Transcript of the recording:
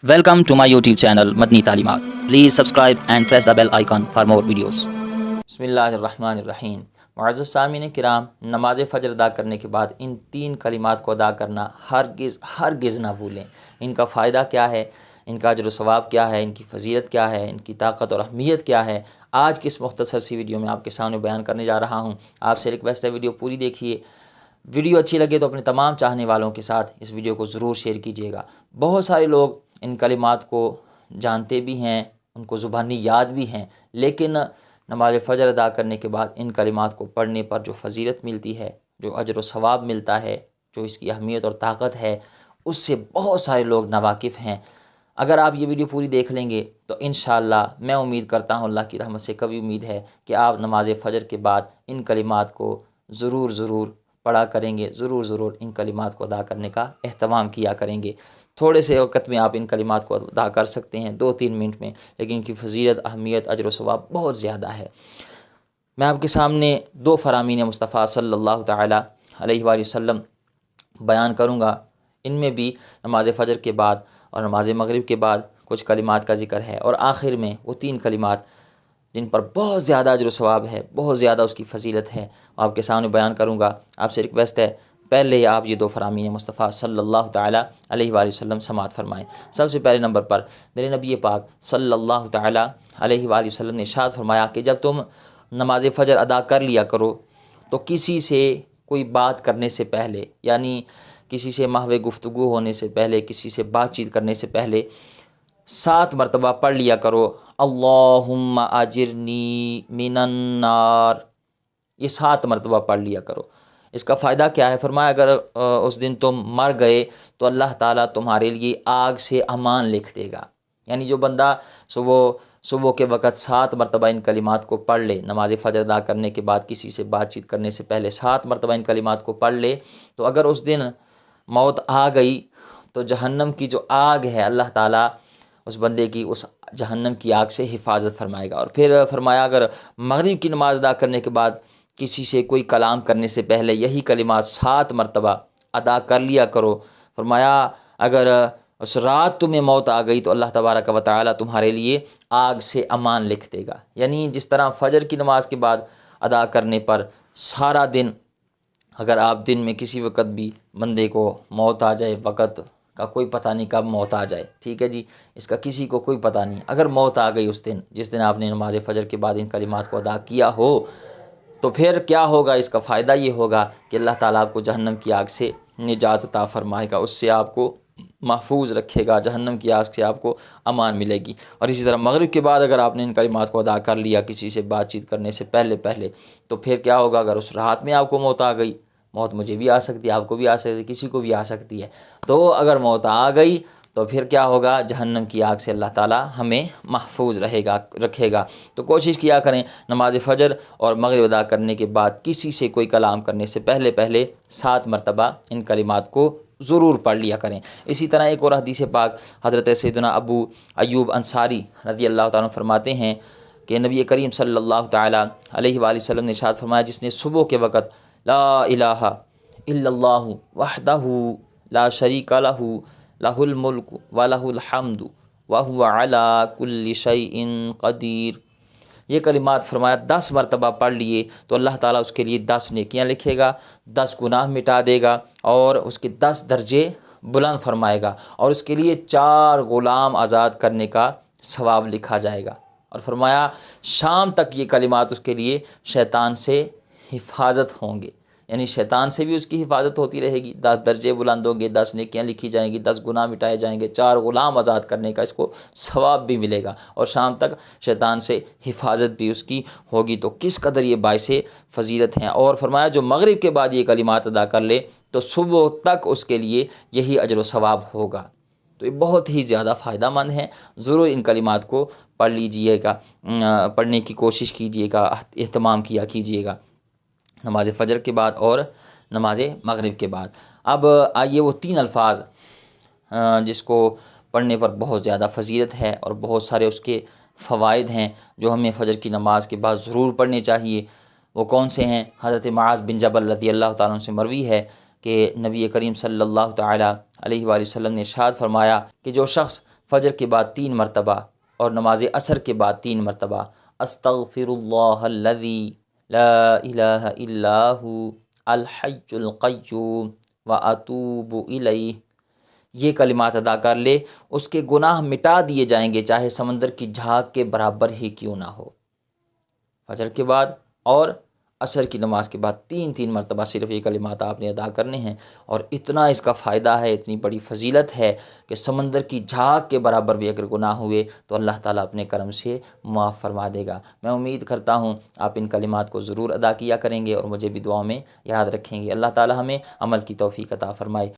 Welcome to my YouTube channel Madni Talimat. Please subscribe and press the bell icon for more videos. بسم اللہ الرحمن الرحیم۔ معزز سامعین کرام، نماز فجر ادا کرنے کے بعد ان تین کلمات کو ادا کرنا ہرگز نہ بھولیں۔ ان کا فائدہ کیا ہے، ان کا اجر و ثواب کیا ہے، ان کی فضیلت کیا ہے، ان کی طاقت اور اہمیت کیا ہے، آج کی اس مختصر سی ویڈیو میں آپ کے سامنے بیان کرنے جا رہا ہوں۔ آپ سے ریکویسٹ ہے ویڈیو پوری دیکھیے۔ ویڈیو اچھی لگے تو اپنے تمام چاہنے والوں کے ساتھ اس ویڈیو کو ضرور شیئر کیجیے گا۔ بہت سارے لوگ ان کلمات کو جانتے بھی ہیں، ان کو زبانی یاد بھی ہیں، لیکن نماز فجر ادا کرنے کے بعد ان کلمات کو پڑھنے پر جو فضیلت ملتی ہے، جو اجر و ثواب ملتا ہے، جو اس کی اہمیت اور طاقت ہے، اس سے بہت سارے لوگ ناواقف ہیں۔ اگر آپ یہ ویڈیو پوری دیکھ لیں گے تو انشاءاللہ میں امید کرتا ہوں، اللہ کی رحمت سے کبھی امید ہے کہ آپ نماز فجر کے بعد ان کلمات کو ضرور پڑھا کریں گے، ضرور ان کلمات کو ادا کرنے کا اہتمام کیا کریں گے۔ تھوڑے سے وقت میں آپ ان کلمات کو ادا کر سکتے ہیں، 2-3 منٹ میں، لیکن ان کی فضیلت، اہمیت، اجر و ثواب بہت زیادہ ہے۔ میں آپ کے سامنے 2 فرامین مصطفیٰ صلی اللہ تعالیٰ علیہ وآلہ وسلم بیان کروں گا۔ ان میں بھی نماز فجر کے بعد اور نماز مغرب کے بعد کچھ کلمات کا ذکر ہے، اور آخر میں وہ 3 کلمات جن پر بہت زیادہ اجر و ثواب ہے، بہت زیادہ اس کی فضیلت ہے، آپ کے سامنے بیان کروں گا۔ آپ سے ریکویسٹ ہے پہلے آپ یہ 2 فرامین مصطفیٰ صلی اللہ تعالیٰ علیہ وآلہ وسلم سماعت فرمائیں۔ سب سے پہلے نمبر پر میرے نبی پاک صلی اللہ تعالیٰ علیہ وآلہ وسلم نے ارشاد فرمایا کہ جب تم نماز فجر ادا کر لیا کرو تو کسی سے کوئی بات کرنے سے پہلے، یعنی کسی سے محو گفتگو ہونے سے پہلے، کسی سے بات چیت کرنے سے پہلے 7 مرتبہ پڑھ لیا کرو، اللہم اجرنی من النار۔ یہ 7 مرتبہ پڑھ لیا کرو۔ اس کا فائدہ کیا ہے؟ فرمایا اگر اس دن تم مر گئے تو اللہ تعالیٰ تمہارے لیے آگ سے امان لکھ دے گا۔ یعنی جو بندہ صبح کے وقت 7 مرتبہ ان کلمات کو پڑھ لے، نماز فجر ادا کرنے کے بعد کسی سے بات چیت کرنے سے پہلے 7 مرتبہ ان کلمات کو پڑھ لے، تو اگر اس دن موت آ گئی تو جہنم کی جو آگ ہے، اللہ تعالیٰ اس بندے کی اس جہنم کی آگ سے حفاظت فرمائے گا۔ اور پھر فرمایا اگر مغرب کی نماز ادا کرنے کے بعد کسی سے کوئی کلام کرنے سے پہلے یہی کلمات 7 مرتبہ ادا کر لیا کرو، فرمایا اگر اس رات تمہیں موت آ گئی تو اللہ تبارک و تعالیٰ تمہارے لیے آگ سے امان لکھ دے گا۔ یعنی جس طرح فجر کی نماز کے بعد ادا کرنے پر سارا دن، اگر آپ دن میں کسی وقت بھی بندے کو موت آ جائے، وقت کا کوئی پتہ نہیں کب موت آ جائے، ٹھیک ہے جی، اس کا کسی کو کوئی پتہ نہیں، اگر موت آ گئی اس دن جس دن آپ نے نماز فجر کے بعد ان کلمات کو ادا کیا ہو، تو پھر کیا ہوگا؟ اس کا فائدہ یہ ہوگا کہ اللہ تعالیٰ آپ کو جہنم کی آگ سے نجات عطا فرمائے گا، اس سے آپ کو محفوظ رکھے گا، جہنم کی آگ سے آپ کو امان ملے گی۔ اور اسی طرح مغرب کے بعد اگر آپ نے ان کلمات کو ادا کر لیا کسی سے بات چیت کرنے سے پہلے تو پھر کیا ہوگا؟ اگر اس رات میں آپ کو موت آ گئی، موت مجھے بھی آ سکتی ہے، آپ کو بھی آ سکتی ہے، کسی کو بھی آ سکتی ہے، تو اگر موت آ گئی تو پھر کیا ہوگا؟ جہنم کی آگ سے اللہ تعالیٰ ہمیں محفوظ رکھے گا۔ تو کوشش کیا کریں نماز فجر اور مغرب ادا کرنے کے بعد کسی سے کوئی کلام کرنے سے پہلے 7 مرتبہ ان کلمات کو ضرور پڑھ لیا کریں۔ اسی طرح ایک اور حدیث پاک حضرت سیدنا ابو ایوب انصاری رضی اللہ تعالیٰ عنہ فرماتے ہیں کہ نبی کریم صلی اللہ تعالیٰ علیہ وآلہ وسلم نے ارشاد فرمایا جس نے صبح کے وقت لا الہ الا اللہ وحدہ لا شریک لہ لہ الملک ولہ الحمد وہو علی کل شیء قدیر، یہ کلمات فرمایا 10 مرتبہ پڑھ لیے تو اللہ تعالیٰ اس کے لیے 10 نیکیاں لکھے گا، 10 گناہ مٹا دے گا، اور اس کے 10 درجے بلند فرمائے گا، اور اس کے لیے 4 غلام آزاد کرنے کا ثواب لکھا جائے گا۔ اور فرمایا شام تک یہ کلمات اس کے لیے شیطان سے حفاظت ہوں گے، یعنی شیطان سے بھی اس کی حفاظت ہوتی رہے گی، 10 درجے بلند ہوں گے، 10 نیکیاں لکھی جائیں گی، 10 گناہ مٹائے جائیں گے، 4 غلام آزاد کرنے کا اس کو ثواب بھی ملے گا، اور شام تک شیطان سے حفاظت بھی اس کی ہوگی۔ تو کس قدر یہ باعث فضیلت ہیں۔ اور فرمایا جو مغرب کے بعد یہ کلمات ادا کر لے تو صبح تک اس کے لیے یہی اجر و ثواب ہوگا۔ تو یہ بہت ہی زیادہ فائدہ مند ہے، ضرور ان کلمات کو پڑھ لیجئے گا، پڑھنے کی کوشش کیجئے گا، اہتمام کیا کیجئے گا نماز فجر کے بعد اور نماز مغرب کے بعد۔ اب آئیے وہ 3 الفاظ جس کو پڑھنے پر بہت زیادہ فضیلت ہے اور بہت سارے اس کے فوائد ہیں جو ہمیں فجر کی نماز کے بعد ضرور پڑھنے چاہیے، وہ کون سے ہیں؟ حضرت معاذ بن جبل رضی اللہ تعالیٰ عنہ سے مروی ہے کہ نبی کریم صلی اللہ تعالیٰ علیہ وآلہ وسلم نے ارشاد فرمایا کہ جو شخص فجر کے بعد 3 مرتبہ اور نماز عصر کے بعد 3 مرتبہ استغفر اللہ الذی لا الہ الا ہو الحی القیوم واتوب الیہ، یہ کلمات ادا کر لے، اس کے گناہ مٹا دیے جائیں گے، چاہے سمندر کی جھاگ کے برابر ہی کیوں نہ ہو۔ فجر کے بعد اور عصر کی نماز کے بعد 3 مرتبہ صرف یہ کلمات آپ نے ادا کرنے ہیں، اور اتنا اس کا فائدہ ہے، اتنی بڑی فضیلت ہے کہ سمندر کی جھاگ کے برابر بھی اگر گناہ ہوئے تو اللہ تعالیٰ اپنے کرم سے معاف فرما دے گا۔ میں امید کرتا ہوں آپ ان کلمات کو ضرور ادا کیا کریں گے اور مجھے بھی دعاؤں میں یاد رکھیں گے۔ اللہ تعالیٰ ہمیں عمل کی توفیق عطا فرمائے۔